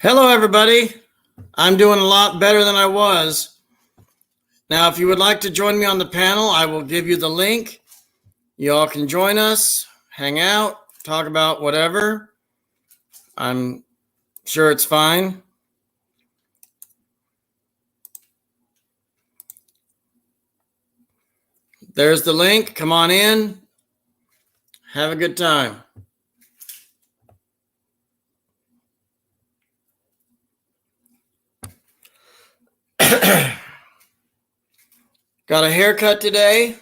Hello, everybody. I'm doing a lot better than I was. Now, if you would like to join me on the panel, I will give you the link. You all can join us, hang out, talk about whatever. I'm sure it's fine. There's the link. Come on in. Have a good time. Got a haircut today.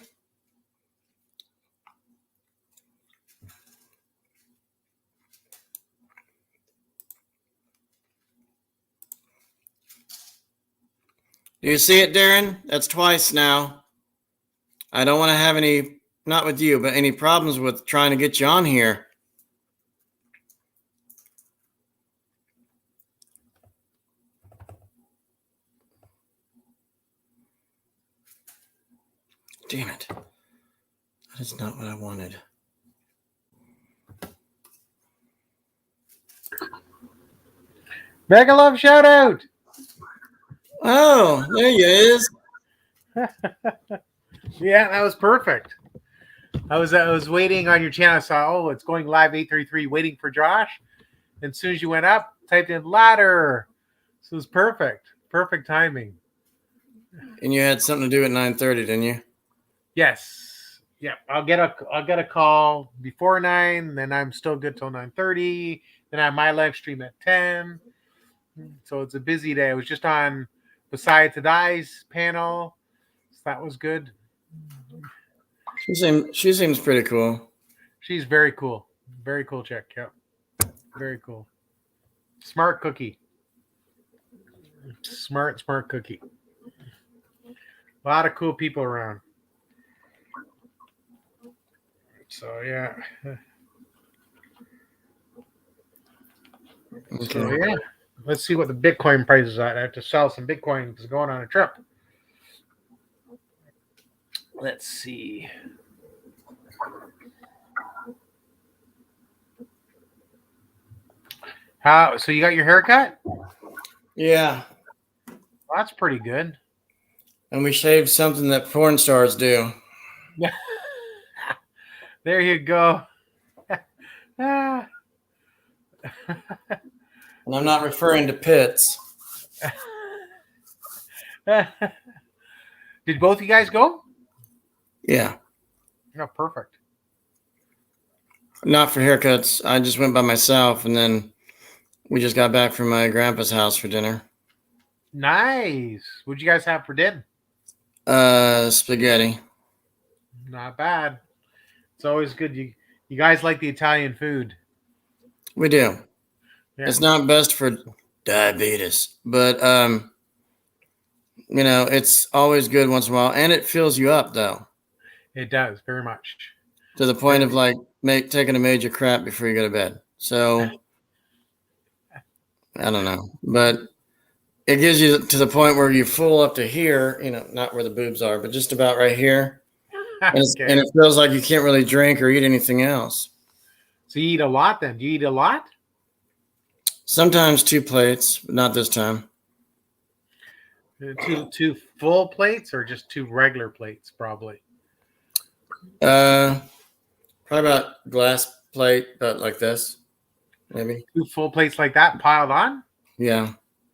Do you see it, Darren? That's twice now. I don't want to have any, not with you, but any problems with trying to get you on here. Damn it. That is not what I wanted. Mega Love shout out. Oh, there he is. Yeah, that was perfect. I was waiting on your channel. I saw, it's going live 8:33, waiting for Josh. And as soon as you went up, typed in ladder. So it was perfect. Perfect timing. And you had something to do at 9:30, didn't you? Yes. Yeah. I'll get a call before 9, then I'm still good till 9:30. Then I have my live stream at 10. So it's a busy day. I was just on Beside to Die's panel. So that was good. She seems pretty cool. She's very cool. Very cool chick. Yep. Very cool. Smart cookie. Smart cookie. A lot of cool people around. So yeah. Okay. So yeah. Let's see what the Bitcoin price is at. I have to sell some Bitcoin because I'm going on a trip. Let's see. So you got your haircut? Yeah. Well, that's pretty good. And we shaved something that porn stars do. There you go. And I'm not referring to pits. Did both of you guys go? Yeah. No, perfect. Not for haircuts. I just went by myself, and then we just got back from my grandpa's house for dinner. Nice. What'd you guys have for dinner? Spaghetti. Not bad. It's always good. You guys like the Italian food. We do. Yeah. It's not best for diabetes, but it's always good once in a while, and it fills you up though. It does very much. To the point of like taking a major crap before you go to bed. So I don't know, but it gives you to the point where you full up to here, not where the boobs are, but just about right here. And, Okay. and it feels like you can't really drink or eat anything else. So you eat a lot then? Do you eat a lot? Sometimes 2 plates, but not this time. Two full plates or just 2 regular plates, probably? Probably about glass plate, but like this, maybe. 2 full plates like that piled on? Yeah.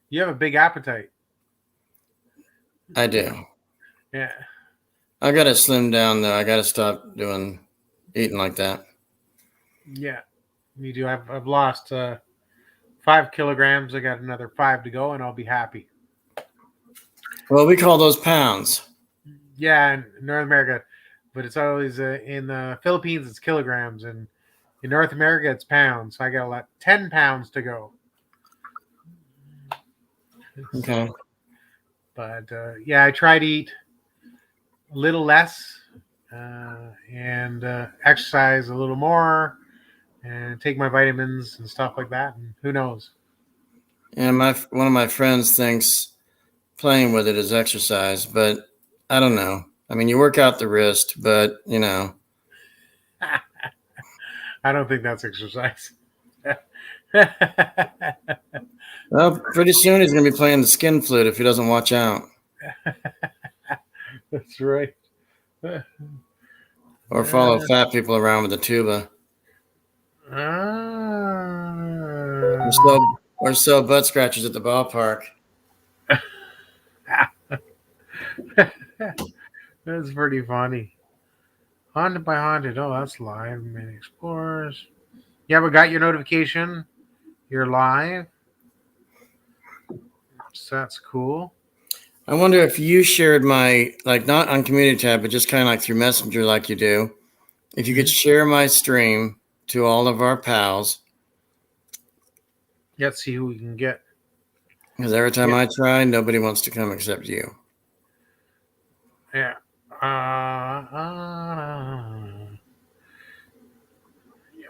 You have a big appetite. I do. Yeah. I got to slim down, though. I got to stop eating like that. Yeah. Me too. I've lost 5 kilograms. I got another 5 to go, and I'll be happy. Well, we call those pounds. Yeah, in North America. But it's always in the Philippines, it's kilograms. And in North America, it's pounds. So I got 10 pounds to go. Okay. But yeah, I try to eat a little less and exercise a little more and take my vitamins and stuff like that. And who knows? And one of my friends thinks playing with it is exercise, but I don't know. I mean, you work out the wrist, but I don't think that's exercise. Well, pretty soon he's going to be playing the skin flute if he doesn't watch out. That's right. Or follow fat people around with a tuba. Or sell butt scratchers at the ballpark. That's pretty funny. Haunted by Haunted. Oh, that's live. Mini Explorers. Yeah, we got your notification. You're live. So that's cool. I wonder if you shared my, like, not on community tab, but just kind of like through Messenger like you do. If you could share my stream to all of our pals. Let's see who we can get. Because every time I try, nobody wants to come except you. Yeah. Yeah,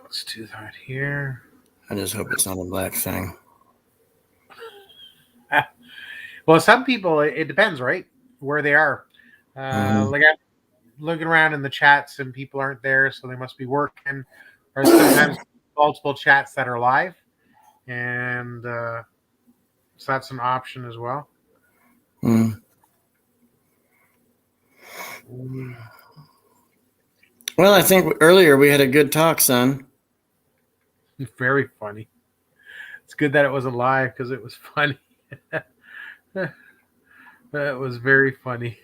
let's do that here. I just hope it's not a black thing. Well, some people, it depends, right? Where they are. Like I'm looking around in the chats and people aren't there, so they must be working. Or sometimes multiple chats that are live. And so that's an option as well. Well, I think earlier we had a good talk, son. Very funny. It's good that it wasn't live because it was funny. That was very funny.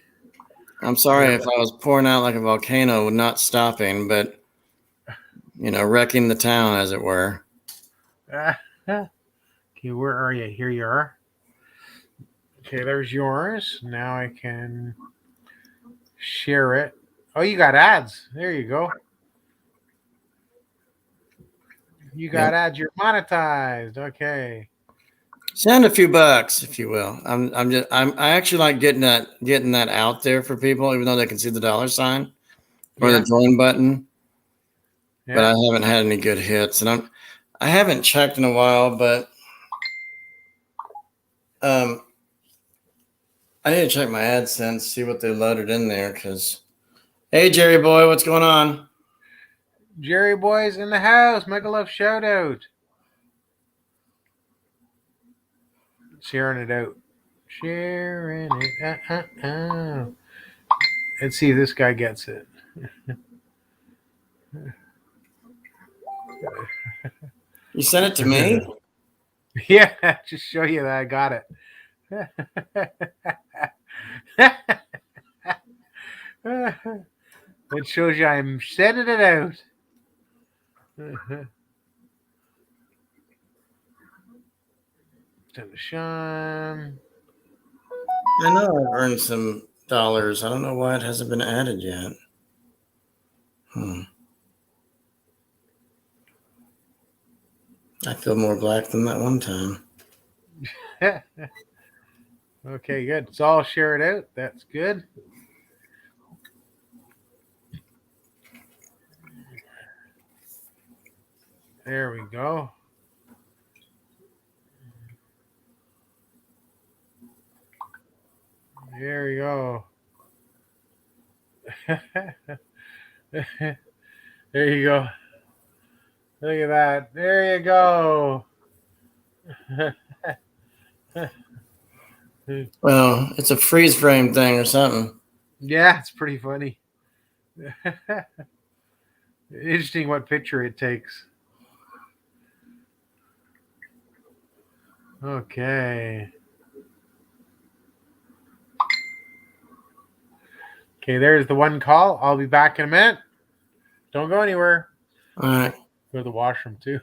I'm sorry if I was pouring out like a volcano, not stopping, but, wrecking the town, as it were. Okay, where are you? Here you are. Okay, there's yours. Now I can share it. Oh, you got ads. There you go. You got ads. You're monetized. Okay. Send a few bucks, if you will. I actually like getting that out there for people, even though they can see the dollar sign or the join button. Yeah. But I haven't had any good hits, and I haven't checked in a while, but I need to check my AdSense, see what they loaded in there. Because, hey, Jerry boy, what's going on? Jerry boy's in the house. Mega love shout out. Sharing it out. Sharing it. Let's see if this guy gets it. You sent it to me? Yeah, just show you that I got it. It shows you I'm sending it out. Send to Sean. I know I've earned some dollars. I don't know why it hasn't been added yet. I feel more black than that one time. Okay, good. So I'll share it out. That's good. There we go. There we go. There you go. Look at that. There you go. Well, it's a freeze frame thing or something. Yeah, it's pretty funny. Interesting what picture it takes. Okay. Okay, there's the one call. I'll be back in a minute. Don't go anywhere. All right. Go to the washroom too.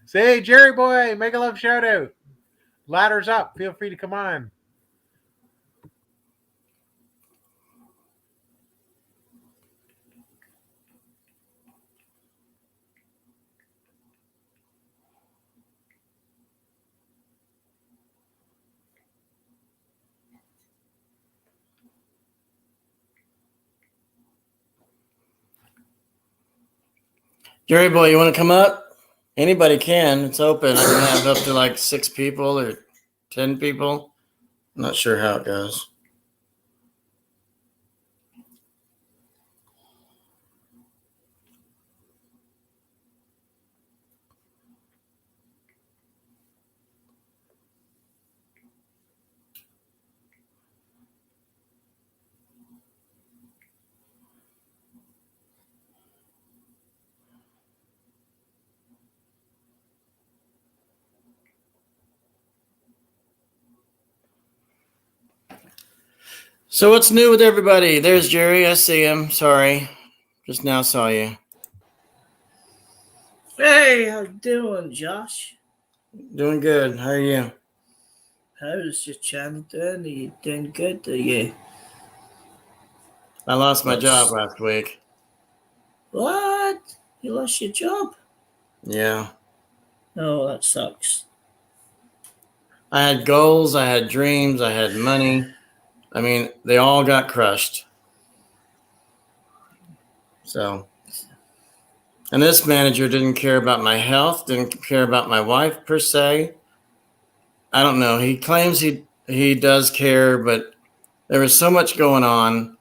Say, Jerry boy, make a love shout out. Ladder's up. Feel free to come on. Jerry boy, you want to come up? Anybody can. It's open. I can have up to like 6 people or 10 people. I'm not sure how it goes. So what's new with everybody? There's Jerry. I see him. Sorry. Just now saw you. Hey, how you doing, Josh? Doing good. How are you? How's your channel doing? Are you doing good? Are you? I lost my What's job last week. what? You lost your job? Yeah. Oh, that sucks. I had goals, I had dreams, I had money. I mean, they all got crushed. So, and this manager didn't care about my health, didn't care about my wife per se. I don't know. He claims he does care, but there was so much going on,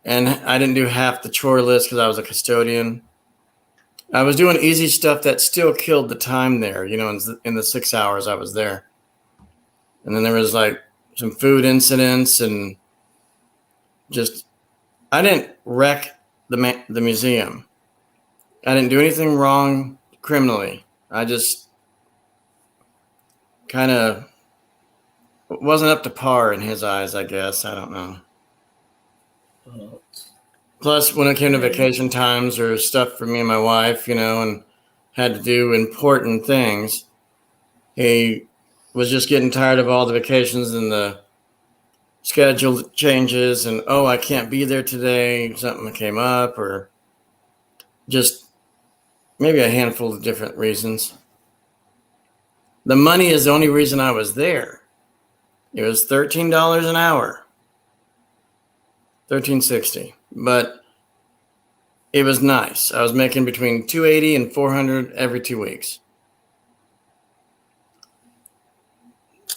and I didn't do half the chore list because I was a custodian. I was doing easy stuff that still killed the time there, in the 6 hours I was there. And then there was like some food incidents and just, I didn't wreck the museum. I didn't do anything wrong criminally. I just kind of wasn't up to par in his eyes, I guess. I don't know. Oh, Plus, when it came to okay. vacation times or stuff for me and my wife, and had to do important things, he was just getting tired of all the vacations and the schedule changes and, oh, I can't be there today. Something came up or just maybe a handful of different reasons. The money is the only reason I was there. It was $13 an hour, $13.60, but it was nice. I was making between $280 and $400 every 2 weeks,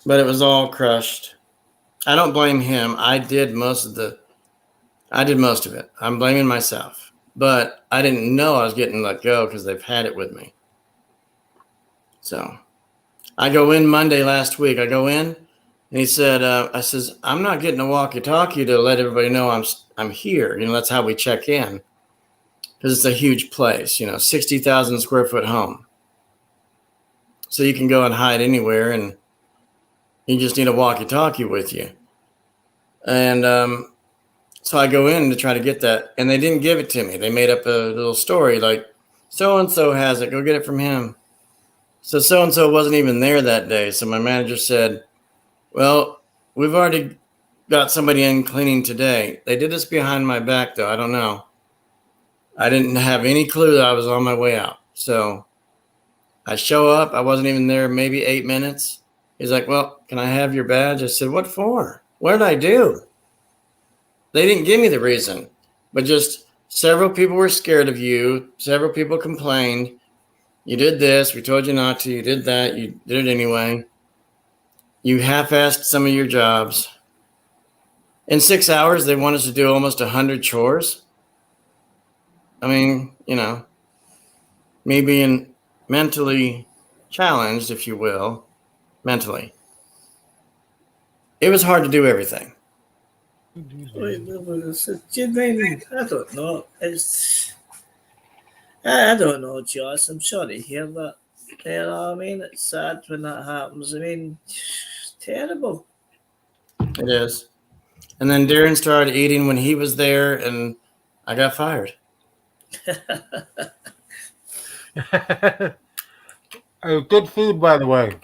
but it was all crushed. I don't blame him. I did most of it. I'm blaming myself, but I didn't know I was getting let go because they've had it with me. So I go in Monday last week. I go in, and he said, I says, I'm not getting a walkie-talkie to let everybody know I'm here. That's how we check in, because it's a huge place, 60,000 square foot home. So you can go and hide anywhere, and you just need a walkie-talkie with you. And so I go in to try to get that, and they didn't give it to me. They made up a little story like, so-and-so has it. Go get it from him. So-and-so wasn't even there that day. So my manager said, well, we've already got somebody in cleaning today. They did this behind my back, though. I don't know. I didn't have any clue that I was on my way out. So I show up. I wasn't even there maybe 8 minutes. He's like, well, can I have your badge? I said, what for? What did I do? They didn't give me the reason, but just several people were scared of you. Several people complained. You did this. We told you not to. You did that. You did it anyway. You half-assed some of your jobs. In 6 hours, they want us to do almost 100 chores. I mean, me being mentally challenged, if you will, mentally. It was hard to do everything. Wait, do you mean? I don't know. I don't know, Josh. I'm sorry to hear that. You know what I mean? It's sad when that happens. I mean, terrible. It is. And then Darren started eating when he was there, and I got fired. Good food, by the way.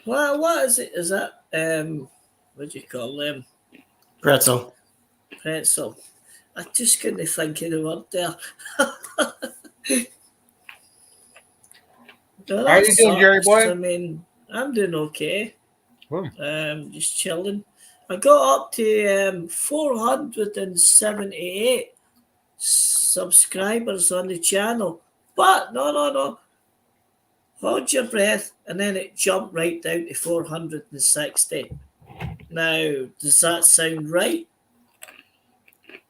What is it? Is that what do you call them? Pretzel. Pretzel. I just couldn't think of the word there. No, How that you doing, Jerry sucks. boy? I mean, I'm doing okay. Hmm. Just chilling. I got up to 478 subscribers on the channel. But no. Hold your breath, and then it jumped right down to 460. Now, does that sound right?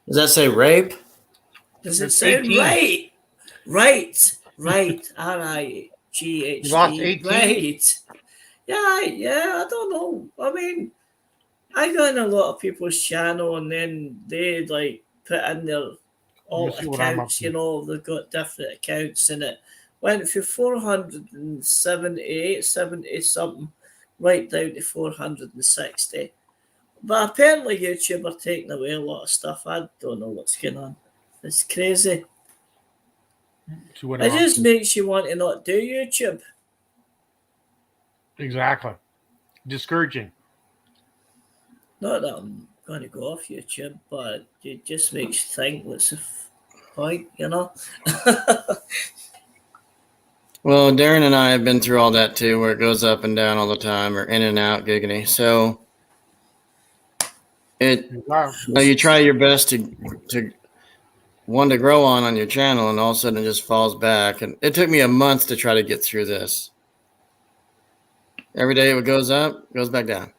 Does that say rape? Does it It's sound 18. right? Right. You lost RIGHT. 18? Right. Yeah, I don't know. I mean, I go in a lot of people's channel and then they like put in their alt See what I'm up accounts, to. they've got different accounts in it. Went from 478, 70 something, right down to 460. But apparently YouTube are taking away a lot of stuff. I don't know what's going on. It's crazy. She went It wrong. just makes you want to not do YouTube. Exactly. Discouraging. Not that I'm going to go off YouTube, but it just makes you think, what's the point, you know? Well, Darren and I have been through all that too, where it goes up and down all the time, or in and out, giggity. So you try your best to one to grow on your channel, and all of a sudden it just falls back. And it took me a month to try to get through this. Every day it goes up, goes back down.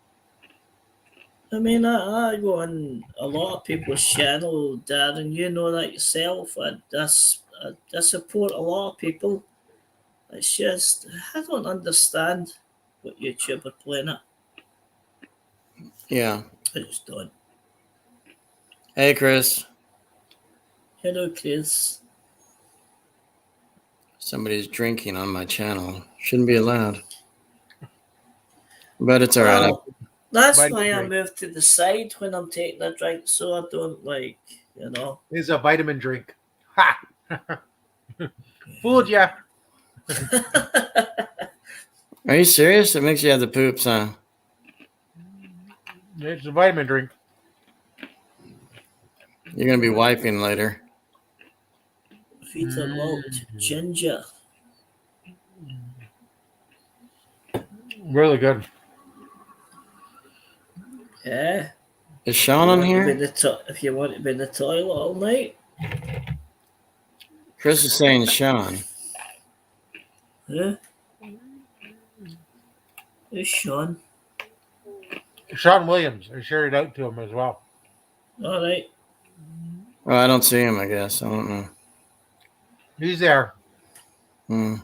I mean, I go on a lot of people's channel, Dad, and you know that yourself. I support a lot of people. It's just, I don't understand what YouTube are playing at. Yeah. I just don't. Hey, Chris. Hello, Chris. Somebody's drinking on my channel. Shouldn't be allowed. But it's all right. Well, that's Vitamin why I drink. move to the side when I'm taking a drink, so I don't like, you know. It's a vitamin drink. Ha! Fooled ya. Are you serious? It makes you have the poops, huh? It's a vitamin drink. You're going to be wiping later. Vita malt ginger. Really good. Yeah. Is Sean on here? If you want to be in the toilet all night. Chris is saying Sean. Yeah. Who's Sean? Sean Williams. I shared it out to him as well. All right. Oh, I don't see him, I guess. I don't know. He's there. Hmm.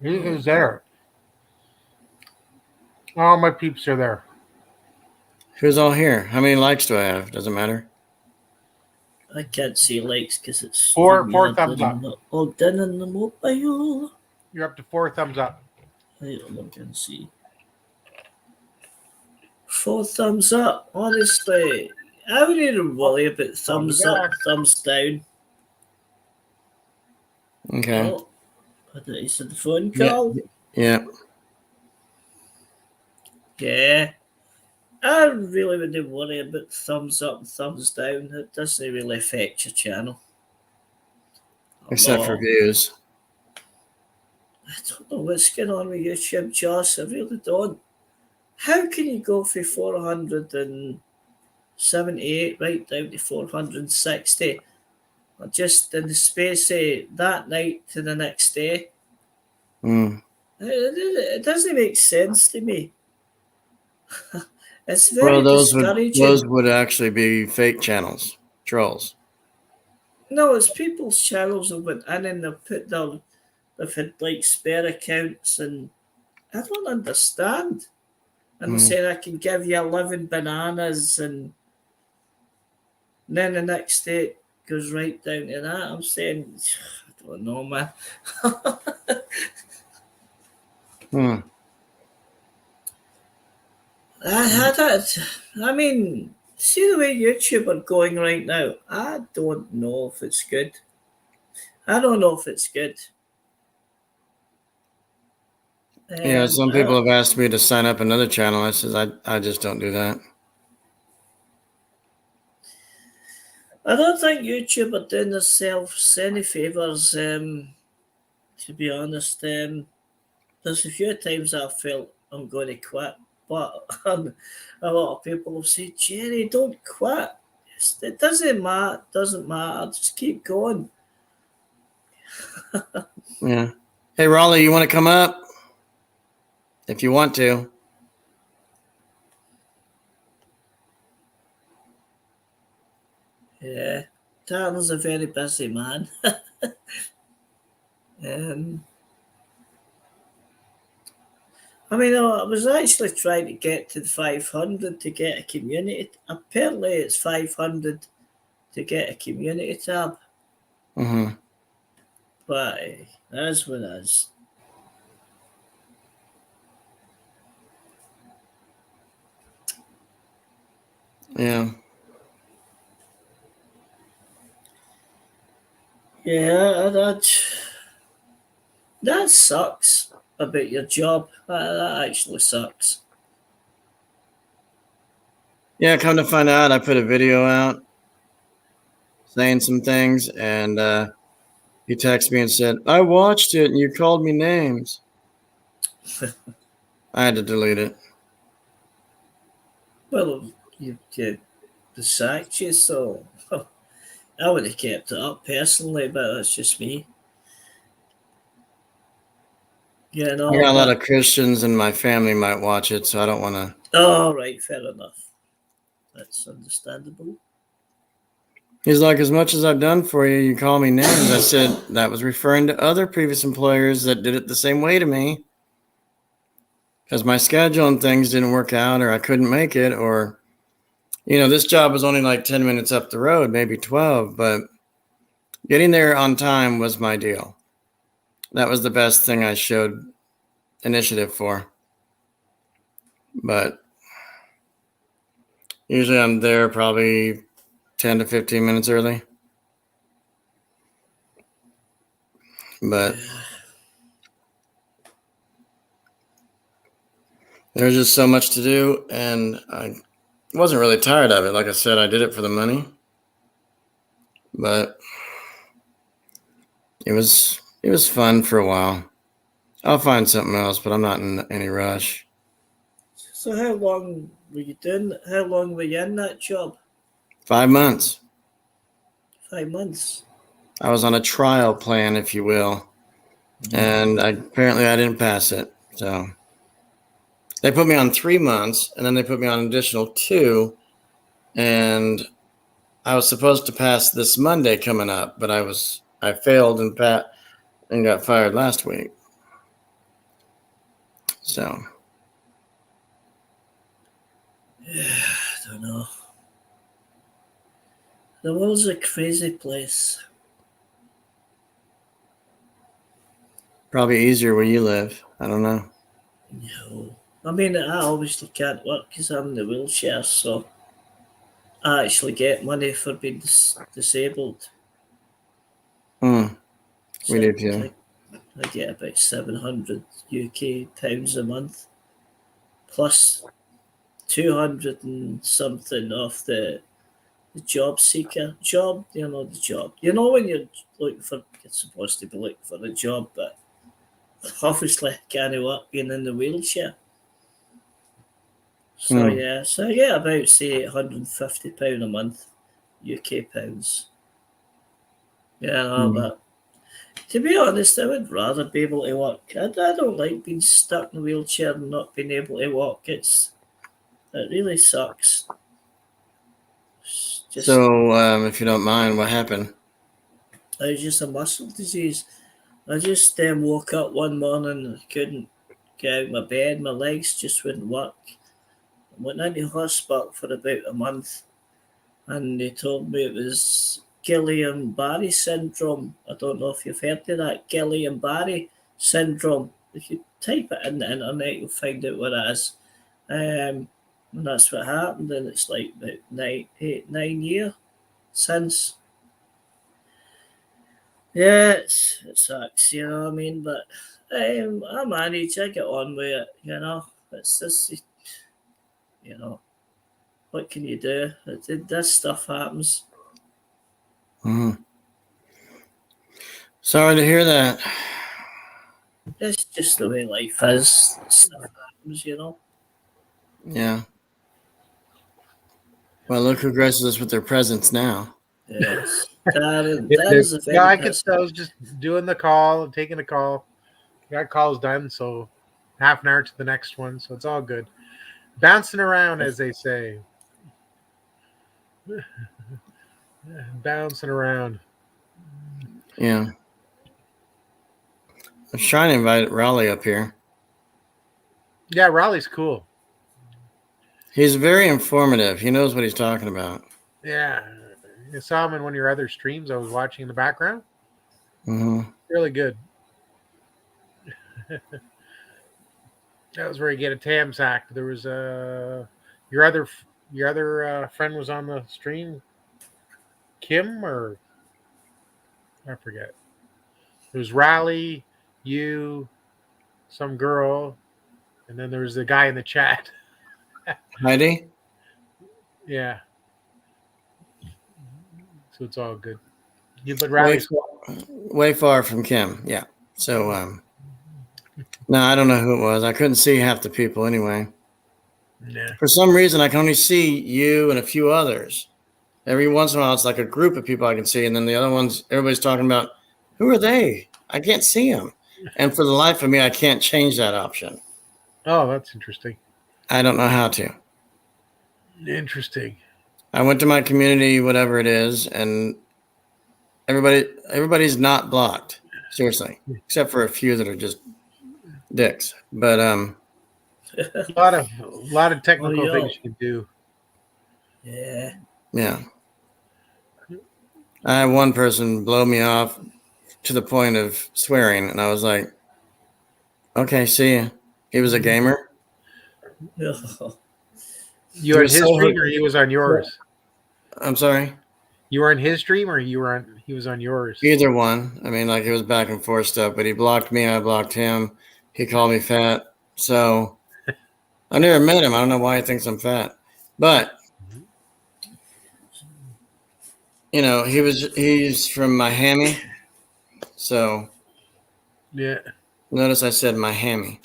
He is there. All my peeps are there. Who's all here? How many likes do I have? Doesn't matter. I can't see likes because it's Four thumbs up. All done on the mobile. You're up to 4 thumbs up. I don't look and see. 4 thumbs up. Honestly, I wouldn't even worry about thumbs up, thumbs down. Okay. Oh, I thought you said the phone call. Yeah. Yeah. I really wouldn't worry about thumbs up and thumbs down. It doesn't really affect your channel. Except for views. I don't know what's going on with YouTube, Joss. I really don't. How can you go from 478 right down to 460? Just in the space of that night to the next day. Mm. It doesn't make sense to me. It's very Well, discouraging. those would actually be fake channels, trolls. No, it's people's channels that went in and they've had like spare accounts, and I don't understand. And they're saying I can give you 11 bananas, and then the next day it goes right down to that. I'm saying, I don't know, man. I mean, see the way YouTube are going right now. I don't know if it's good. I don't know if it's good. Yeah, some people have asked me to sign up another channel. I says I just don't do that. I don't think YouTube are doing themselves any favours, to be honest. There's a few times I felt I'm going to quit, but a lot of people have said, Jerry, don't quit. It doesn't matter. Just keep going. Yeah. Hey, Raleigh, you want to come up? If you want to. Yeah. Darren's a very busy man. I mean, I was actually trying to get to the 500 to get a community. Apparently, it's 500 to get a community tab. Mm-hmm. But that's what it is. Yeah. Yeah, that sucks about your job. That actually sucks. Yeah, come to find out, I put a video out saying some things, and he texted me and said, I watched it and you called me names. I had to delete it. Well, you sacked you, so I would have kept it up personally, but that's just me. You I know, got a lot but of Christians in my family might watch it, so I don't want to. all right, fair enough. That's understandable. He's like, as much as I've done for you, you call me names. I said, that was referring to other previous employers that did it the same way to me. Because my schedule and things didn't work out, or I couldn't make it, or, this job was only like 10 minutes up the road, maybe 12, but getting there on time was my deal. That was the best thing I showed initiative for. But usually I'm there probably 10 to 15 minutes early. But there's just so much to do, and I wasn't really tired of it. Like I said, I did it for the money. But it was fun for a while. I'll find something else, but I'm not in any rush. So how long were you doing? How long were you in that job? 5 months. 5 months. I was on a trial plan, if you will, and apparently I didn't pass it. So they put me on 3 months, and then they put me on an additional 2, and I was supposed to pass this Monday coming up, but I failed and got fired last week. So Yeah, I don't know. The world's a crazy place. probably easier where you live. I don't know. No. I mean, I obviously can't work because I'm in the wheelchair, so I actually get money for being disabled. We So do too. I get about 700 UK pounds a month, plus 200 and something off the job seeker job. The job. When you're you're supposed to be looking for a job, but obviously I can't work being in the wheelchair. So yeah, so I get about say £850 a month, UK pounds. But to be honest, I would rather be able to walk. I don't like being stuck in a wheelchair and not being able to walk. It really sucks. So, if you don't mind, what happened? It was just a muscle disease. I just woke up one morning and couldn't get out of my bed. My legs just wouldn't work. I went into hospital for about a month, and they told me it was Guillain-Barré syndrome. I don't know if you've heard of that, Guillain-Barré syndrome. If you type it in the internet, you'll find out what it is. And that's what happened, and it's like about 9 years since. Yeah, it sucks, you know what I mean? But I manage, I get on with it, It's just, what can you do? This stuff happens. Sorry to hear that. It's just the way life is. Stuff happens, Yeah. Well, look who graces us with their presence now. Yes. That is a very I was just doing the call, taking the call. Got calls done, so half an hour to the next one, so it's all good. Bouncing around, as they say. Bouncing around. Yeah. I was trying to invite Raleigh up here. Yeah, Raleigh's cool. He's very informative. He knows what he's talking about. Yeah. You saw him in one of your other streams I was watching in the background. Mm-hmm. Really good. That was where you get a TAM sack. There was your other your other friend was on the stream? Kim or I forget. It was Rally, you, some girl, and then there was the guy in the chat. Heidi? Yeah. So it's all good. Yeah, but Way Rally's far, way far from Kim. Yeah. So, no, I don't know who it was. I couldn't see half the people anyway. yeah. For some reason, I can only see you and a few others. Every once in a while, it's like a group of people I can see, and then the other ones, everybody's talking about, who are they? I can't see them. And for the life of me, I can't change that option. Oh, that's interesting. I don't know how to. Interesting. I went to my community, whatever it is, and everybody's not blocked. Seriously, except for a few that are just dicks. But A lot of technical yeah. things you can do. Yeah. yeah, I had one person blow me off to the point of swearing, and I was like, "Okay, see ya." He was a gamer. You He were in was his so- stream or he was on yours? I'm sorry. You were in his stream or he was on yours? Either one. I mean, like it was back and forth stuff, but he blocked me. I blocked him. He called me fat. So I never met him. I don't know why he thinks I'm fat, but you know, he's from Miami. So Yeah. notice I said Miami,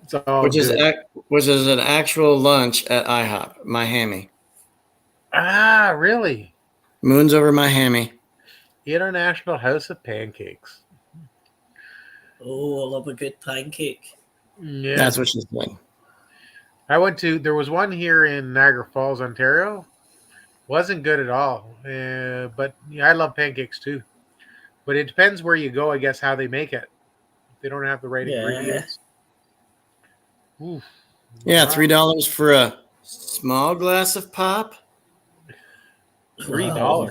It's all which is good. which is an actual lunch at IHOP, Miami. Ah, really? Moon's over Miami. International House of Pancakes. Oh, I love a good pancake. Yeah. That's what she said. There was one here in Niagara Falls, Ontario. Wasn't good at all. But yeah, I love pancakes too. But it depends where you go, I guess, how they make it. If they don't have the right Yeah. ingredients. Oof. Yeah, Wow. $3 for a small glass of pop. $3.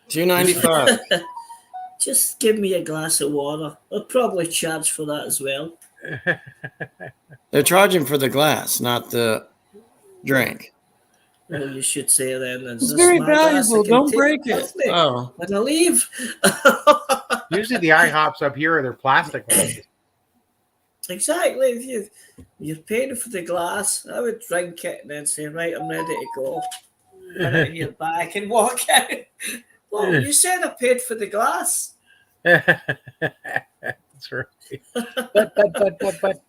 $2.95. Just give me a glass of water. I'll probably charge for that as well. They're charging for the glass, not the drink. Well, you should say then. It's very valuable. Don't break it. With me Oh, when I leave. Usually the IHOPs up here they're plastic ones. Exactly. If you're paying for the glass, I would drink it and then say, right, I'm ready to go. Put it in your bag and walk out. Well, you said I paid for the glass. That's right. But.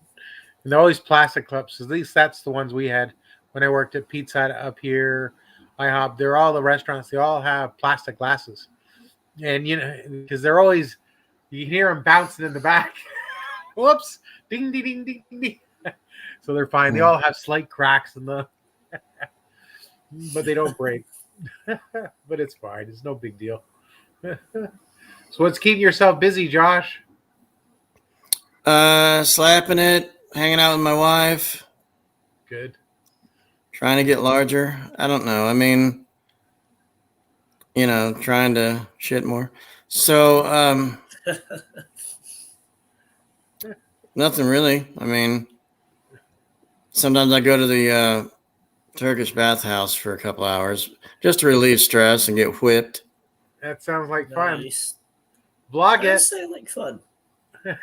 And they're always plastic cups. At least that's the ones we had when I worked at Pizza Hut up here. IHOP. They're all the restaurants. They all have plastic glasses, and you know because they're always you can hear them bouncing in the back. Whoops! Ding ding ding ding ding. So they're fine. They all have slight cracks in the, but they don't break. But it's fine. It's no big deal. So what's keeping yourself busy, Josh? slapping it, hanging out with my wife, Good. trying to get larger. I don't know. I mean, you know, trying to shit more. So, nothing really. I mean, sometimes I go to the Turkish bathhouse for a couple hours just to relieve stress and get whipped. That sounds like fun. Nice. Vlog That it. sounds like fun. Vlog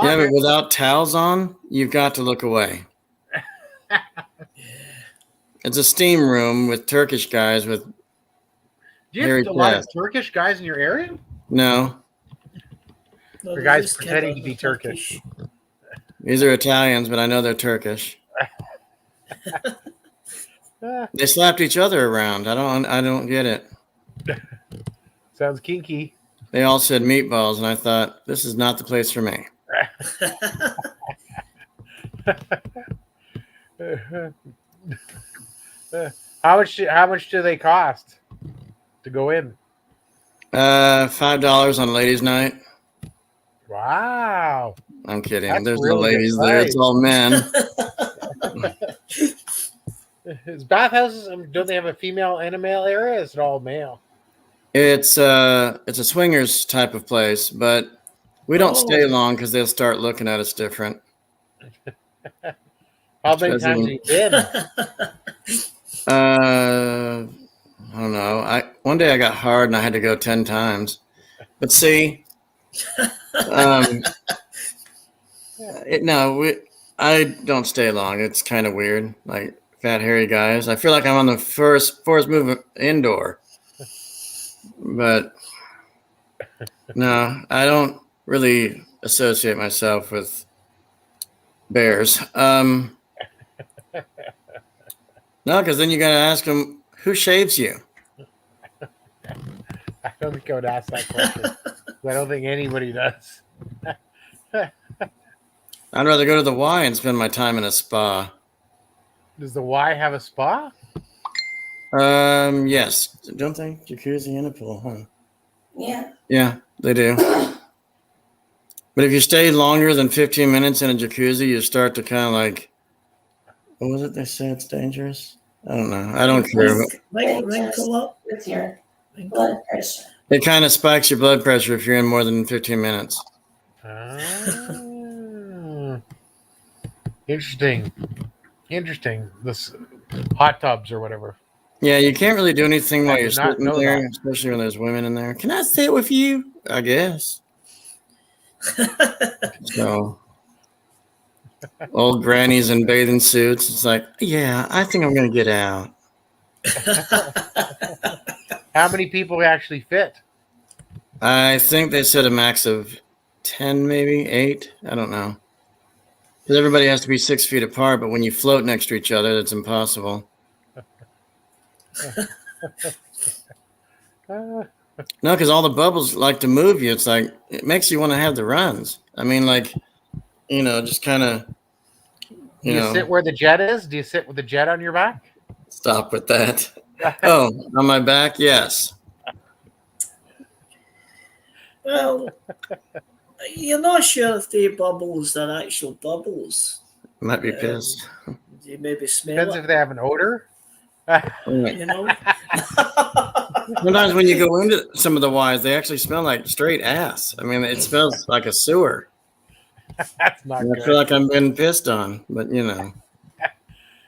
Yeah, but it. without towels on, you've got to look away. It's a steam room with Turkish guys with Do you hairy have a lot of chest. Turkish guys in your area? No, No, The guy's just pretending kidding. to be Turkish. these are Italians, but I know they're Turkish. They slapped each other around. I don't get it. Sounds kinky. They all said meatballs, and I thought this is not the place for me. How much do they cost to go in? $5 on ladies' night. Wow. I'm kidding. That's There's no really good ladies there. It's price. all men. Is bathhouses? Don't they have a female and a male area? Or is it all male? It's a swingers type of place, but we don't Oh. stay long because they'll start looking at us different. How many times have you been? I don't know. One day I got hard and I had to go 10 times. But see, I don't stay long. It's kind of weird, like fat hairy guys. I feel like I'm on the first move indoor, but no, I don't really associate myself with bears. No, because then you got to ask them who shaves you. I don't think I would ask that question. I don't think anybody does. I'd rather go to the Y and spend my time in a spa. Does the Y have a spa? Yes. Don't they? Jacuzzi and a pool, huh? Yeah. Yeah, they do. But if you stay longer than 15 minutes in a jacuzzi, you start to kind of like, what was it they say? It's dangerous? I don't know. I don't care. Wrinkle up. With your blood pressure. It kind of spikes your blood pressure if you're in more than 15 minutes. Interesting. This hot tubs or whatever. Yeah, you can't really do anything while I you're did not sitting know there, that. especially when there's women in there. Can I sit with you? I guess. So, old grannies in bathing suits. It's like, yeah, I think I'm going to get out. How many people actually fit? I think they said a max of 10, maybe 8. I don't know. Because everybody has to be 6 feet apart, but when you float next to each other, that's impossible. No, because all the bubbles like to move you. It's like, it makes you want to have the runs. I mean, like, just kind of, Do you sit where the jet is? Do you sit with the jet on your back? Stop with that. Oh, on my back? Yes. Well, you're not sure if the bubbles are actual bubbles. Might be pissed. You maybe smell Depends it. if they have an odor. You know. Sometimes when you go into some of the Ys, they actually smell like straight ass. I mean, it smells like a sewer. That's not And good. I feel like I'm being pissed on, but I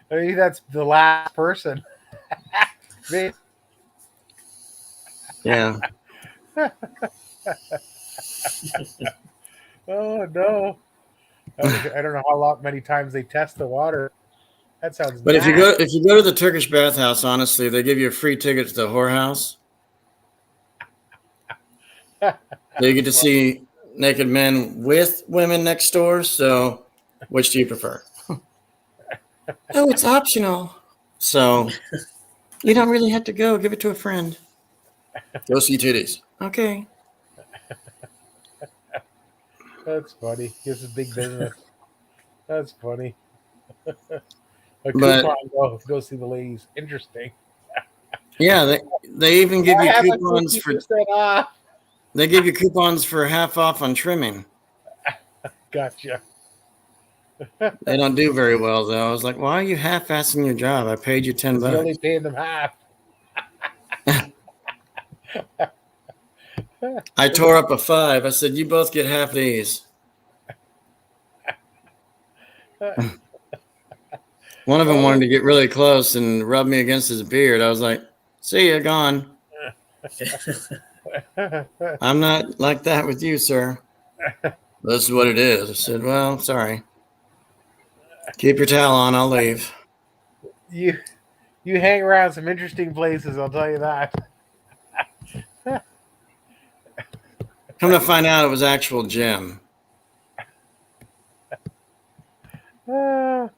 think that's the last person. Yeah. Oh no! I don't know many times they test the water. That sounds. But nasty. if you go to the Turkish bathhouse, honestly, they give you a free ticket to the whorehouse. So you get to see naked men with women next door. So, which do you prefer? Oh, it's optional. So, you don't really have to go. Give it to a friend. Go see titties. Okay. That's funny. This is big business. That's funny. A But- coupon, go see the ladies. Interesting. Yeah, they even give you I have a coupons for 50% off. they give you coupons for half off on trimming. Gotcha. They don't do very well though. I was like, why are you half-assing your job? I paid you $10. You're only paying them half. I tore up a 5. I said, you both get half these. One of them wanted to get really close and rub me against his beard. I was like, see ya, gone. I'm not like that with you, sir. This is what it is. I said, well, sorry. Keep your towel on. I'll leave. You hang around some interesting places, I'll tell you that. Come to find out, it was actual gym. Try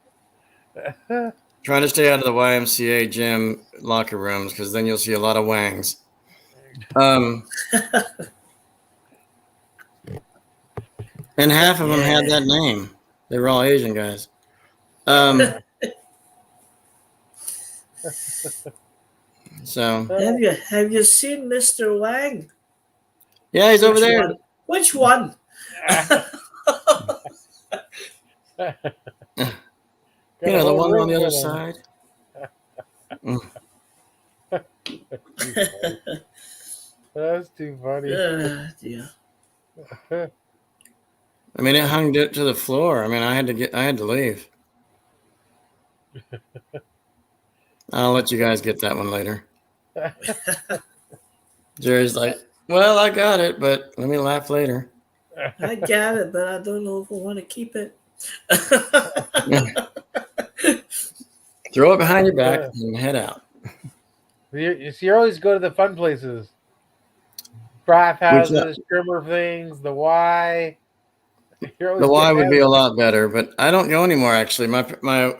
to stay out of the YMCA gym locker rooms because then you'll see a lot of wangs. And half of them had that name. They were all Asian guys. So Have you seen Mr. Wang? yeah, he's over Which there. one? Which one? You know, the one on the other side. That's too funny. Dear. I mean, it hung to the floor. I mean, I had to leave. I'll let you guys get that one later. Jerry's like, well, I got it, but let me laugh later. I got it, but I don't know if I want to keep it. Throw it behind your back and head out. You always go to the fun places. Craft houses, trimmer things, the Y. The Y would be a lot better, but I don't go anymore, actually. My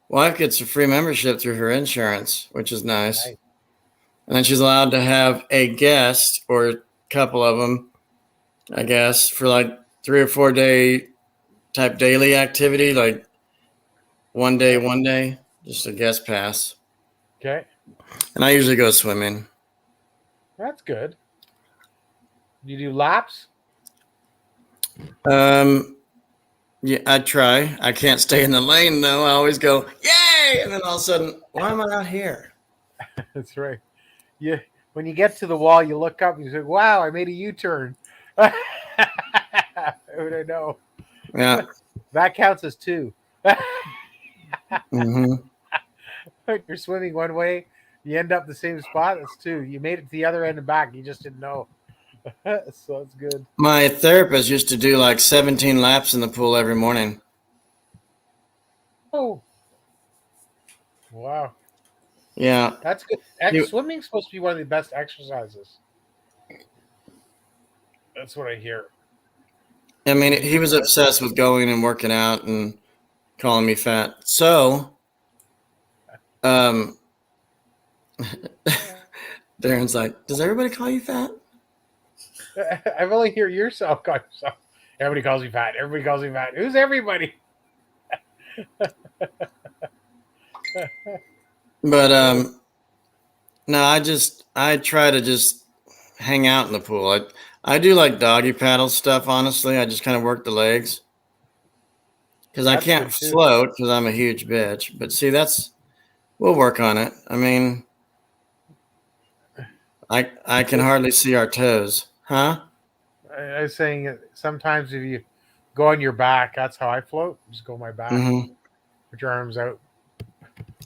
wife gets a free membership through her insurance, which is nice. And then she's allowed to have a guest or a couple of them, I guess, for like 3 or 4 day type daily activity, like one day, just a guest pass. Okay. And I usually go swimming. That's good. You do laps? Yeah, I try. I can't stay in the lane though. I always go, yay! And then all of a sudden, why am I not here? That's right. Yeah. When you get to the wall, you look up and you say, wow, I made a U-turn. How would I know? Yeah. That counts as 2. Mm-hmm. You're swimming one way, you end up the same spot. That's 2. You made it to the other end and back. You just didn't know. So it's good. My therapist used to do like 17 laps in the pool every morning. Oh. Wow. Yeah. That's good. Swimming's supposed to be one of the best exercises. That's what I hear. I mean, he was obsessed with going and working out and calling me fat. So, Darren's like, does everybody call you fat? I've only heard yourself call yourself. Everybody calls me fat. Everybody calls me fat. Who's everybody? But no, I try to just hang out in the pool. I do like doggy paddle stuff, honestly. I just kind of work the legs. Because I can't float because I'm a huge bitch. But see, we'll work on it. I mean, I can hardly see our toes. Huh? I was saying sometimes if you go on your back, that's how I float. Just go on my back. Mm-hmm. Put your arms out.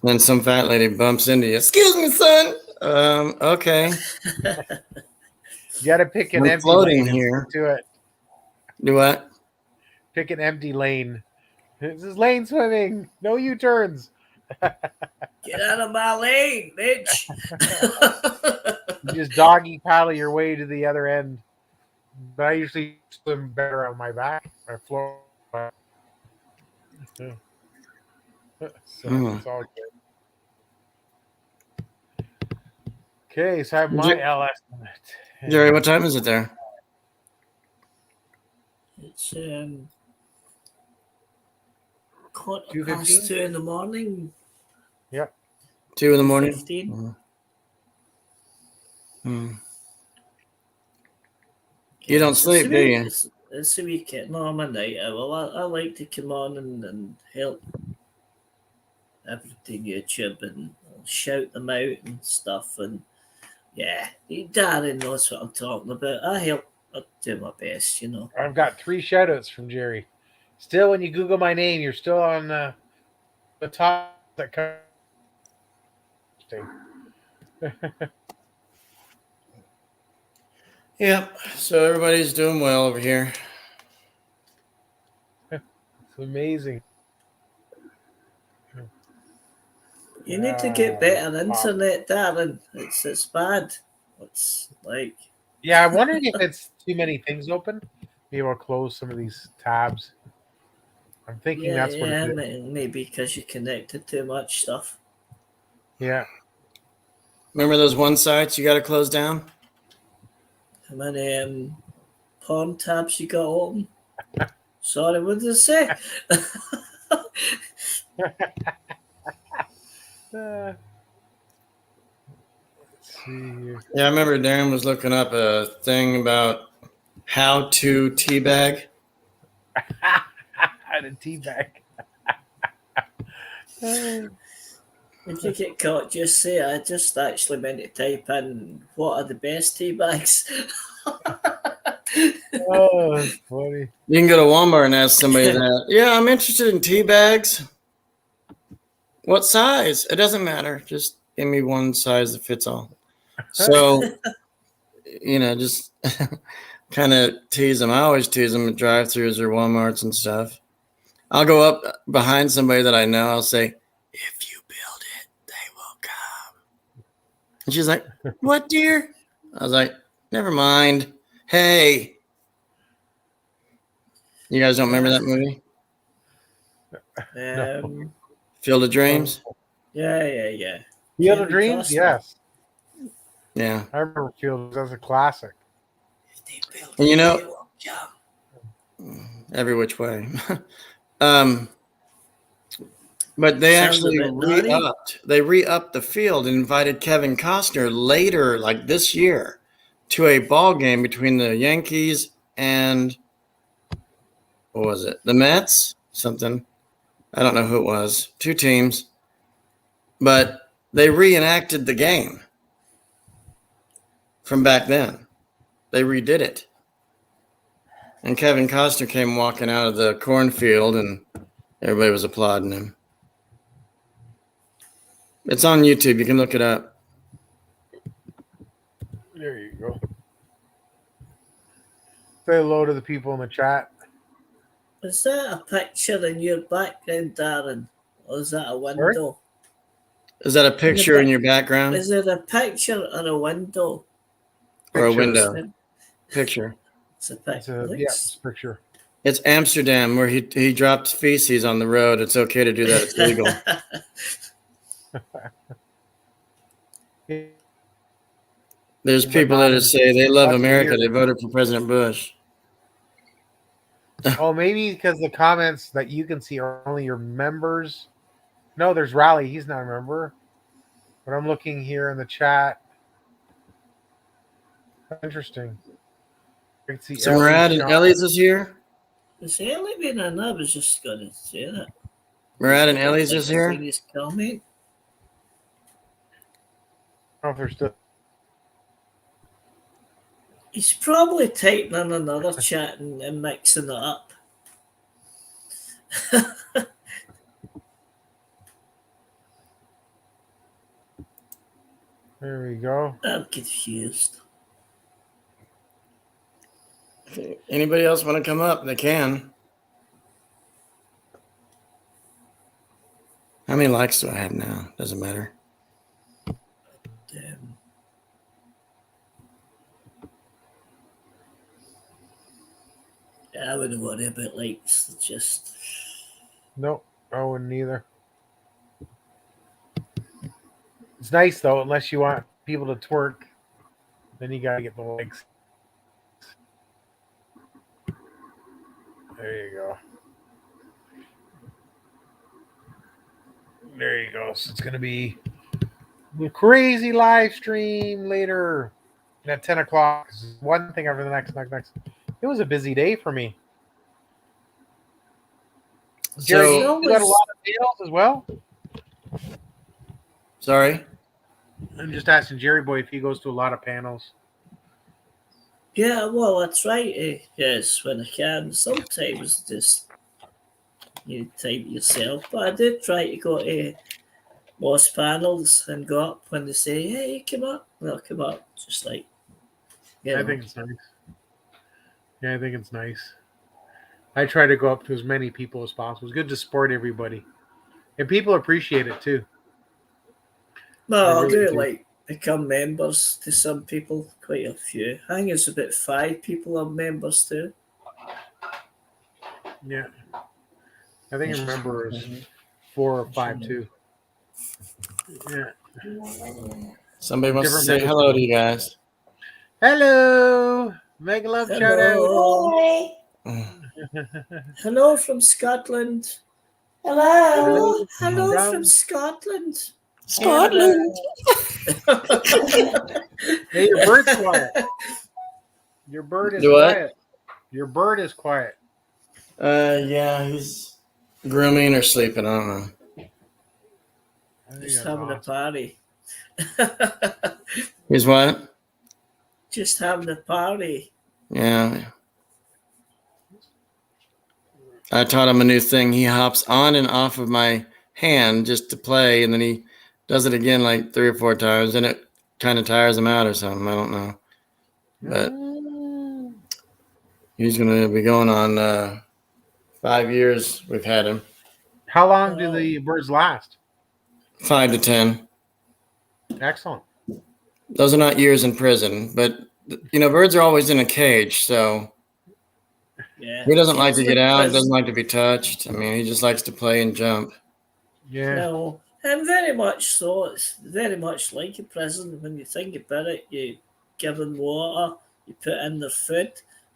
Then some fat lady bumps into you. Excuse me, son. Okay. You got to pick an empty floating lane here. To it. Do what? Pick an empty lane. This is lane swimming. No U-turns. Get out of my lane, bitch. You just doggy paddle your way to the other end. But I usually swim better on my back. I float. So it's all good. Okay, so I have my L estimate. Jerry, what time is it there? It's 2:15 in the morning. Yep. 2 in the morning. 15. You don't sleep, do you? It's a weekend. No, I'm a night owl. I like to come on and help everything YouTube and shout them out and stuff. And yeah, Darren knows what I'm talking about. I do my best, you know. I've got 3 shout outs from Jerry. Still, when you Google my name, you're still on the top that comes. Yep. So everybody's doing well over here. It's amazing. You need to get better internet, Darren. It's bad. It's like. Yeah, I'm wondering if it's too many things open. Maybe I'll close some of these tabs. I'm thinking that's what it is. Maybe because you connected too much stuff. Yeah. Remember those one sites you got to close down? How many porn tabs you got open? Sorry, what did I say? Let's see here. Yeah, I remember Darren was looking up a thing about how to teabag. How to teabag. If you get caught, just say I just actually meant to type in what are the best tea bags. Oh, that's funny. You can go to Walmart and ask somebody that. Yeah, I'm interested in tea bags. What size? It doesn't matter. Just give me one size that fits all. So, just kind of tease them. I always tease them at drive-thrus or Walmarts and stuff. I'll go up behind somebody that I know. I'll say, if you build it, they will come. And she's like, what, dear? I was like, never mind. Hey. You guys don't remember that movie? Field of Dreams? Yeah. Field of Dreams? Yes. Yeah. I remember Field. That's a classic. And every which way. But they actually re-upped. They re-upped the field and invited Kevin Costner later, like this year, to a ball game between the Yankees and what was it? The Mets? Something. I don't know who it was. Two teams. But they reenacted the game from back then. They redid it. And Kevin Costner came walking out of the cornfield and everybody was applauding him. It's on YouTube. You can look it up. There you go. Say hello to the people in the chat. Is that a picture in your background, Darren? Or is that a window? Sorry? Is that a picture in your background? Is it a picture or a window? Or a Picture. window? Picture. It's a picture. It's a picture. It's Amsterdam where he dropped feces on the road. It's okay to do that. It's legal. There's people that say they love America. They voted for President Bush. Oh, maybe because the comments that you can see are only your members. No, there's Raleigh. He's not a member. But I'm looking here in the chat. Interesting. I can see So Murad and Ellie's is here? Is Ellie been in? I was just going to say that. Murad and Ellie's is here? His comment. I don't know if they're still. He's probably typing in another chat and mixing it up. There we go. I'm confused. Anybody else want to come up? They can. How many likes do I have now? Doesn't matter. Damn. I wouldn't worry about likes. It's just. Nope, I wouldn't either. It's nice though, unless you want people to twerk, then you gotta get the likes. There you go. There you go. So it's gonna be a crazy live stream later at 10 o'clock. One thing after the next. It was a busy day for me. Jerry, you got a lot of panels as well? Sorry? I'm just asking Jerry Boy if he goes to a lot of panels. Yeah, well, that's right. Yes, when I can. Sometimes just you type yourself. But I did try to go to most panels and go up when they say, hey, come up. They'll come up. Just like, I think it's nice. Yeah, I think it's nice. I try to go up to as many people as possible. It's good to support everybody. And people appreciate it too. No, I'll really do it do. like become members to some people, quite a few. I think it's about 5 people are members too. Yeah. I think I remember it was 4 or 5 too. Yeah. Somebody wants to say hello to you guys. Hello. Mega love shout out. Hi. Hello from Scotland. Hello. Hello from Scotland. Scotland. Hey, your bird's quiet. Your bird is quiet. Your bird is quiet. Yeah, he's grooming or sleeping. I don't know. Just having a party. He's what? Just having a party. Yeah. I taught him a new thing. He hops on and off of my hand just to play, and then he does it again like 3 or 4 times, and it kind of tires him out or something. I don't know, but he's going to be going on 5 years. We've had him. How long do the birds last? 5 to 10. Excellent. Those are not years in prison, but birds are always in a cage, so Yeah. he doesn't like to get out. Prison. Doesn't like to be touched. I mean, he just likes to play and jump. Yeah. No, and very much so. It's very much like a prison. When you think about it, you give them water, you put in their food,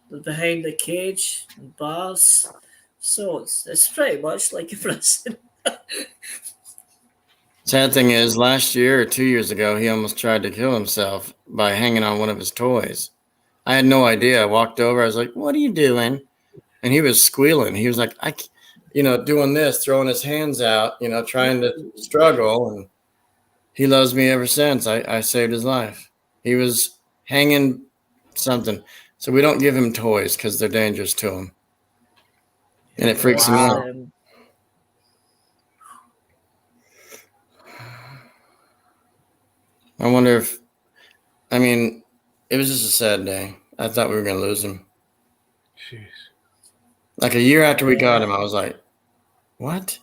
they're behind the cage and bars. So it's pretty much like a prison. Sad thing is, last year or 2 years ago, he almost tried to kill himself by hanging on one of his toys. I had no idea. I walked over. I was like, "What are you doing?" And he was squealing. He was like, doing this, throwing his hands out, trying to struggle. And he loves me ever since. I saved his life. He was hanging something. So we don't give him toys because they're dangerous to him. And it freaks him out. I wonder if, it was just a sad day. I thought we were going to lose him. Jeez. Like a year after we got him, I was like, what?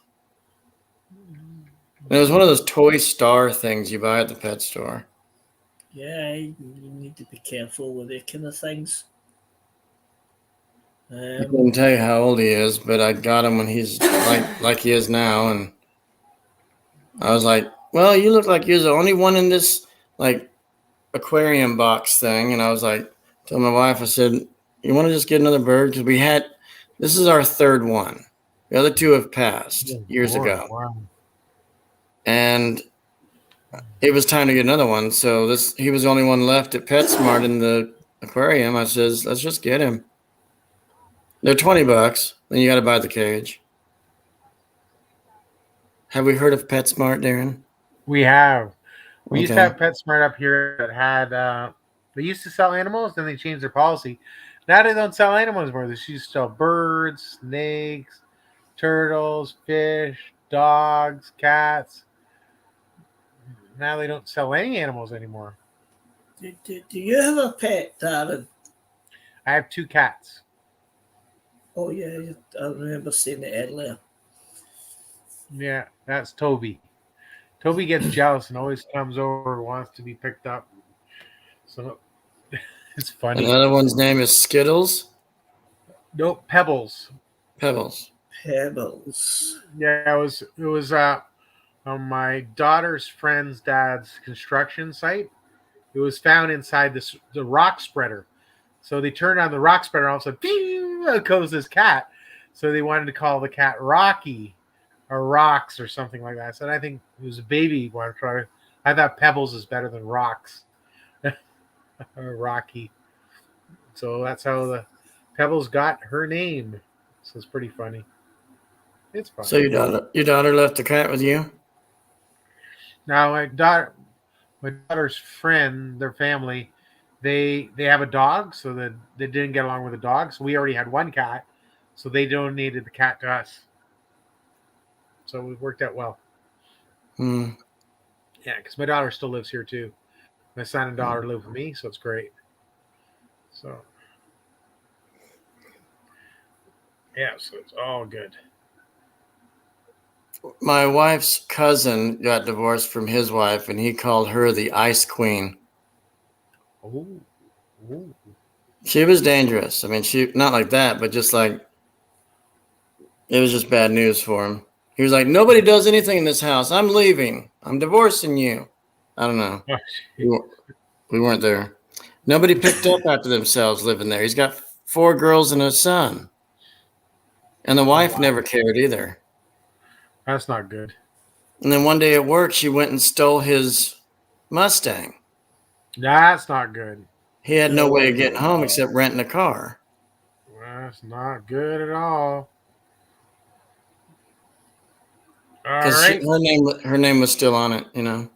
And it was one of those toy star things you buy at the pet store. Yeah, you need to be careful with those kind of things. I couldn't tell you how old he is, but I got him when he's like he is now. And I was like, well, you look like you're the only one in this like aquarium box thing. And I was like, told my wife, I said, you want to just get another bird? Because this is our third one. The other 2 have passed years ago. Wow. And it was time to get another one. So he was the only one left at PetSmart in the aquarium. I says, let's just get him. They're $20. Then you got to buy the cage. Have we heard of PetSmart, Darren? We have. We used to Okay. have PetSmart up here that had. They used to sell animals, then they changed their policy. Now they don't sell animals anymore. They used to sell birds, snakes, turtles, fish, dogs, cats. Now they don't sell any animals anymore. Do you have a pet, Darren? I have 2 cats. Oh, yeah, I remember seeing it earlier. Yeah, that's Toby. Toby gets jealous and always comes over and wants to be picked up. So it's funny. Another one's name is Skittles. Nope, Pebbles. Pebbles. Pebbles. Yeah, it was on my daughter's friend's dad's construction site. It was found inside the rock spreader. So they turned on the rock spreader and all of a sudden, pew, out goes this cat. So they wanted to call the cat Rocky or Rocks or something like that. I said, I think it was a baby one. I thought Pebbles is better than Rocks. Or Rocky. So that's how the Pebbles got her name. So it's pretty funny. It's funny. So your daughter left the cat with you? Now my daughter's friend, their family, they have a dog, so that they didn't get along with the dog. So we already had 1 cat, so they donated the cat to us. So it worked out well. Hmm. Yeah, because my daughter still lives here too. My son and daughter live with me, so it's great. So yeah, so it's all good. My wife's cousin got divorced from his wife, and he called her the Ice Queen. Ooh. Ooh. She was dangerous. I mean, she not like that, but just like it was just bad news for him. He was like, nobody does anything in this house. I'm leaving. I'm divorcing you. I don't know. We weren't there. Nobody picked up after themselves living there. He's got 4 girls and a son. And the wife never cared either. That's not good. And then one day at work, she went and stole his Mustang. That's not good. He had no way of getting home except renting a car. That's not good at all. All Because right. her name was still on it, you know.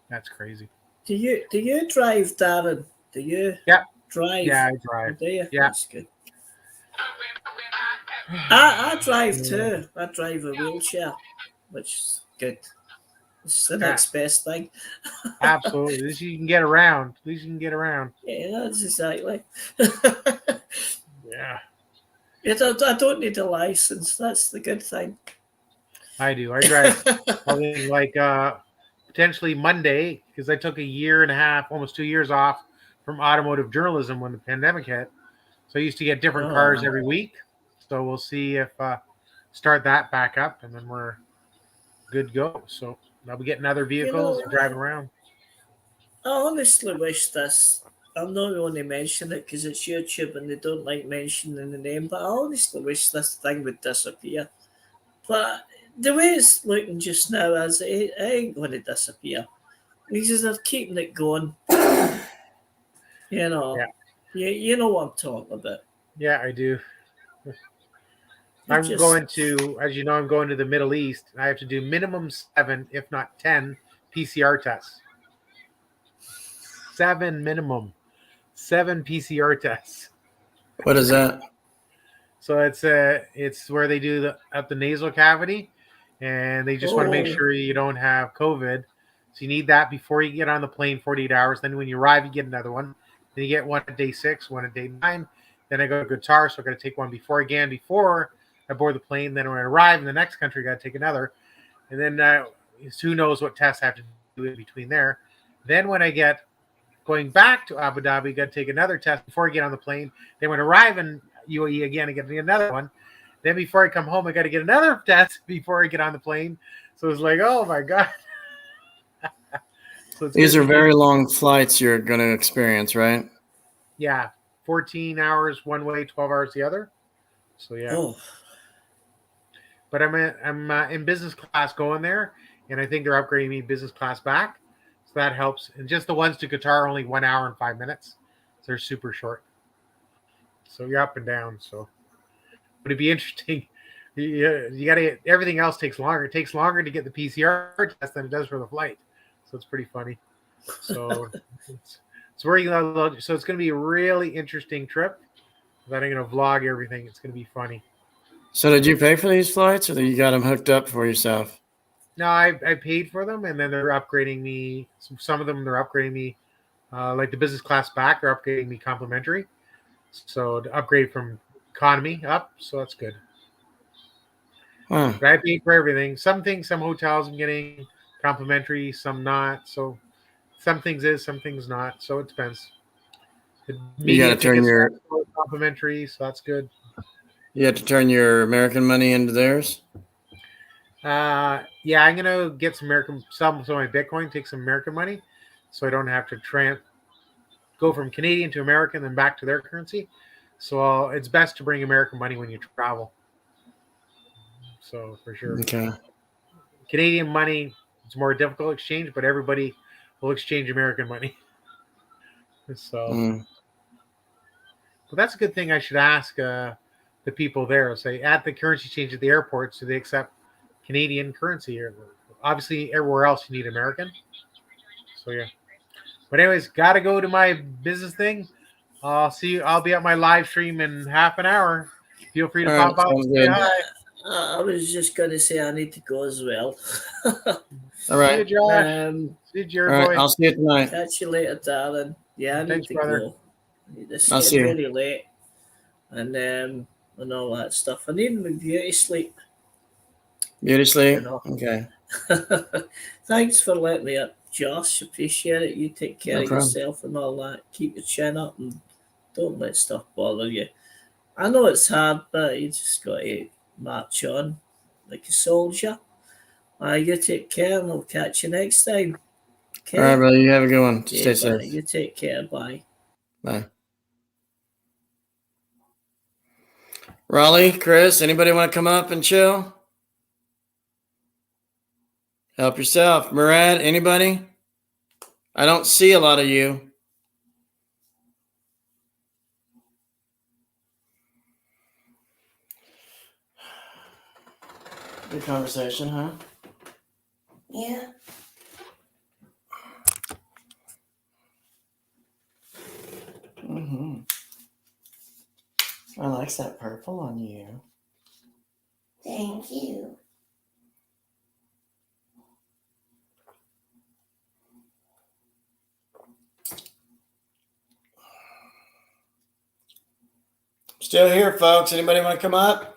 That's crazy. Do you drive, Darren? Do you Yeah. drive? Yeah, I drive. Do you? Yeah. That's good. I drive too. I drive a wheelchair, which is good. It's the Yeah, next best thing. absolutely. At least you can get around. At least you can get around. Yeah, that's exactly. Yeah, I don't need a license. That's the good thing. I do. I drive probably like potentially Monday because I took a year and a half, almost 2 years off from automotive journalism when the pandemic hit. So I used to get different cars Oh, every week. So we'll see if start that back up, and then we're good to go. So I'll be getting other you vehicles know, and driving around. I honestly wish this. I'm not going to mention it because it's YouTube and they don't like mentioning the name, but I honestly wish this thing would disappear. But the way it's looking just now is it ain't going to disappear because they're keeping it going. You know, Yeah, you know what I'm talking about. yeah, I do. They I'm just going to, as you know, I'm going to the Middle East. I have to do minimum 7, if not 10, PCR tests. 7 minimum, 7 PCR tests. What is that? So it's where they do the up the nasal cavity, and they just want to make oh sure you don't have COVID. So you need that before you get on the plane, 48 hours. Then when you arrive, you get another one. Then you get one at day 6, one at day 9. Then I go to Qatar, so I got to take one before I board the plane. Then when I arrive in the next country, I got to take another. And then who knows what tests I have to do in between there. Then when I get going back to Abu Dhabi, got to take another test before I get on the plane. Then when I arrive in UAE again, I get another one. Then before I come home, I got to get another test before I get on the plane. So it's like, oh my god. So it's These going are to be, very long flights you're going to experience, right? yeah, 14 hours one way, 12 hours the other. So yeah, oh but I'm in business class going there, and I think they're upgrading me business class back, so that helps. And just the ones to Qatar are only 1 hour and 5 minutes, so they're super short. So you're up and down. So would it be interesting? You got to. Everything else takes longer. It takes longer to get the PCR test than it does for the flight. So it's pretty funny. So it's very so it's going to be a really interesting trip. That I'm going to vlog everything. It's going to be funny. So did you pay for these flights or you got them hooked up for yourself? No, I paid for them, and then they're upgrading me. Some of them they're upgrading me, like the business class back. They're upgrading me complimentary. So to upgrade from economy up, so that's good. Huh. But I paid for everything. Some things, some hotels I'm getting complimentary, some not. So some things is, some things not. So it depends. The You got media to turn tickets your are complimentary, so that's good. you have to turn your American money into theirs. Yeah, I'm gonna get some some of my Bitcoin, take some American money, so I don't have to go from Canadian to American, then back to their currency. So it's best to bring American money when you travel. So for sure, Okay. Canadian money it's more difficult exchange, but everybody will exchange American money. So, Mm. but that's a good thing. I should ask the people there. Say at the currency change at the airport, so they accept Canadian currency. Or obviously, everywhere else you need American. So yeah. But anyways, gotta go to my business thing. I'll see you. I'll be at my live stream in half an hour. Feel free to All right. pop out Sounds and say good. hi. I was just going to say I need to go as well. All See you, right. Josh. See you, All Jared right. boy. I'll see you tonight. Catch you later, darling. Yeah, I need Thanks, to brother. go. It's I'll see getting you. very late, and all that stuff. I need my beauty sleep. Beauty You sleep. know. Okay. Thanks for letting me up, Josh. Appreciate it. You take care No of problem. yourself and all that. Keep your chin up and don't let stuff bother you. I know it's hard, but you just got to march on like a soldier. You take care, and I'll catch you next time. All right, Okay? brother. You have a good one. Okay, Stay bye. safe. You take care. Bye. Bye. Raleigh, Chris, anybody want to come up and chill? Help yourself. Murad, anybody? I don't see a lot of you. Good conversation, huh? Yeah. Mm-hmm. I like that purple on you. Thank you. Still here, folks. Anybody want to come up?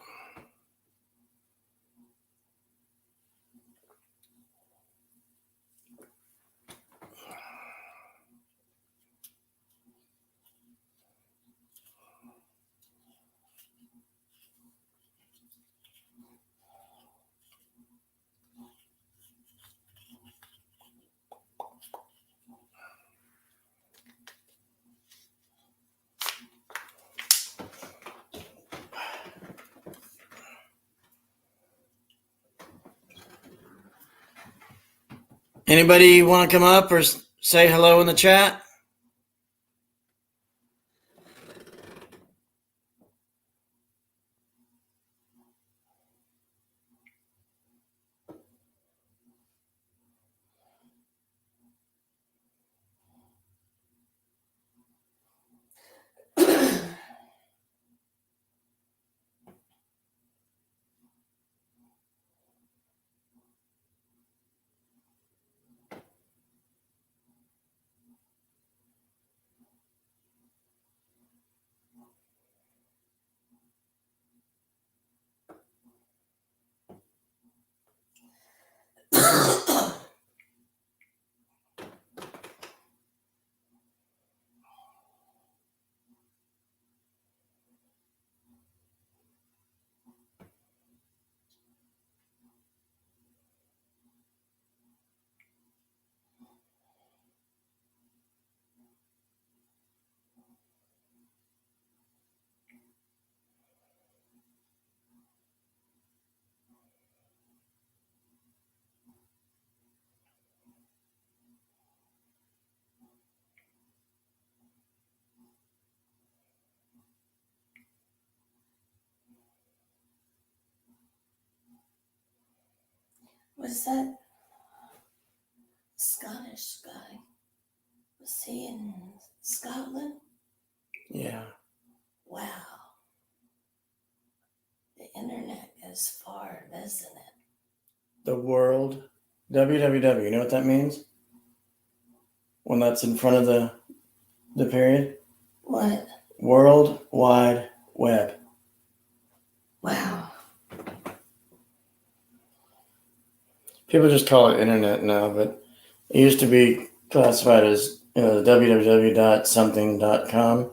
Anybody want to come up or say hello in the chat? Was that Scottish guy? Was he in Scotland? Yeah. Wow. The internet goes far, doesn't it? The world. www. You know what that means? When that's in front of the period? What? World Wide Web. Wow. People just call it internet now, but it used to be classified as www.something.com,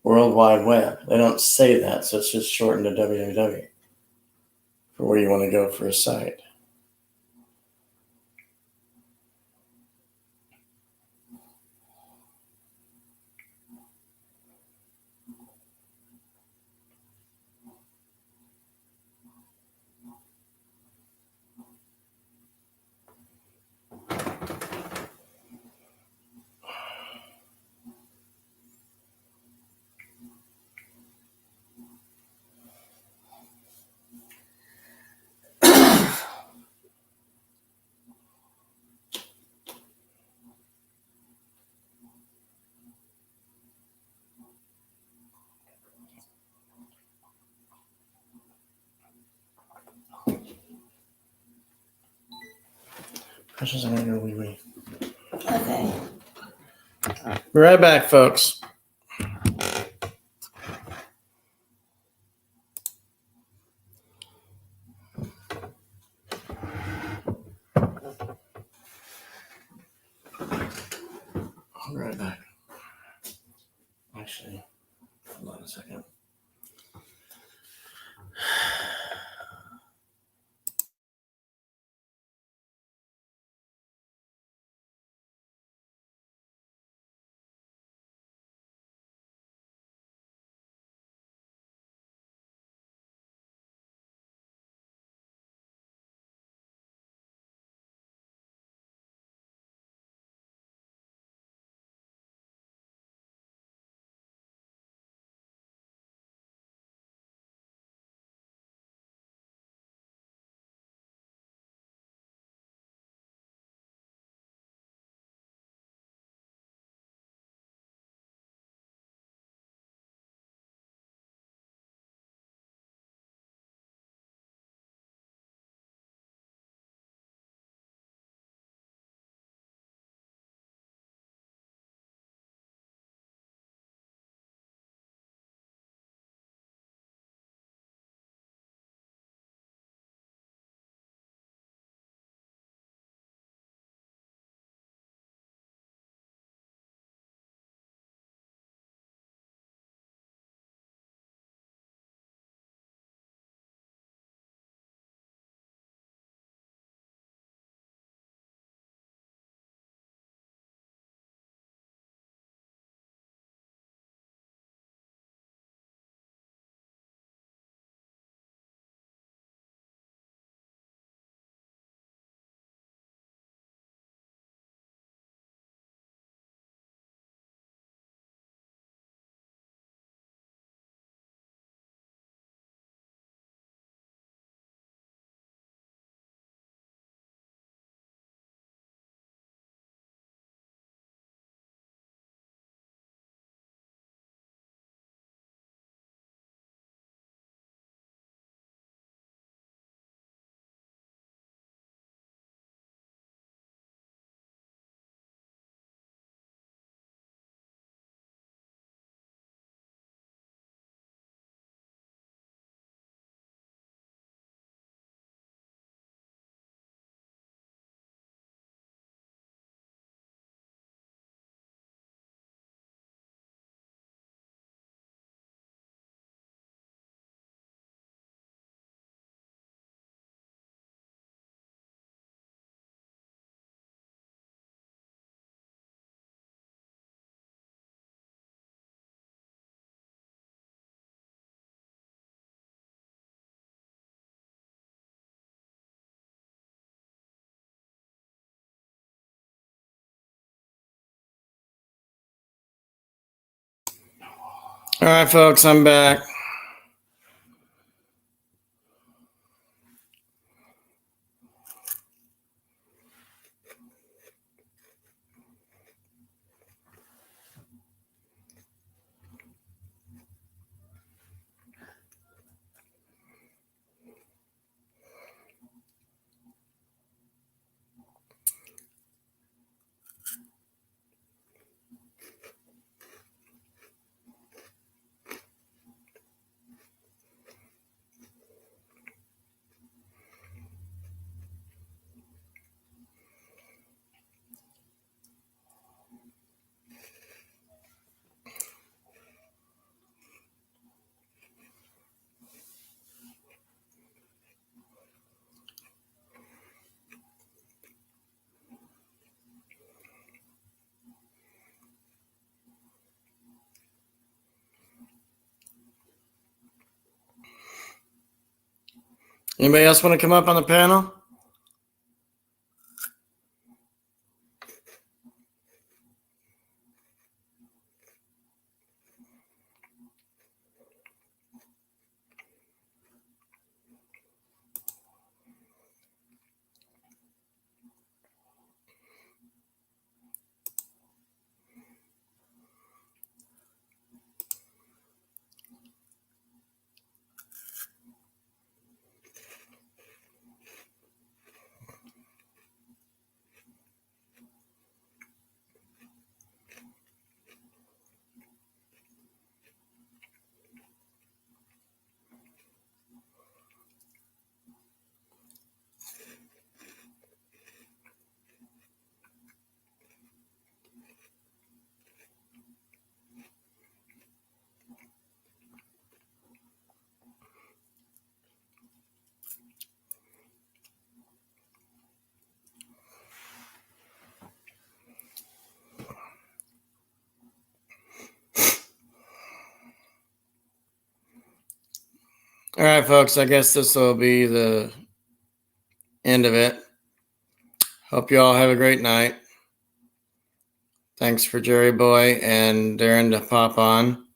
World Wide Web. They don't say that, so it's just shortened to www for where you want to go for a site. Precious, I'm gonna go wee wee. Okay. Be right back, folks. I'll be right back. Actually, hold on a second. All right, folks, I'm back. Anybody else want to come up on the panel? All right, folks, I guess this will be the end of it. Hope you all have a great night. Thanks for Jerry Boy and Darren to pop on.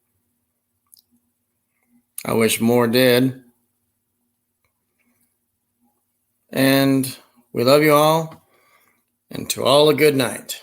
I wish more did. And we love you all. And to all a good night.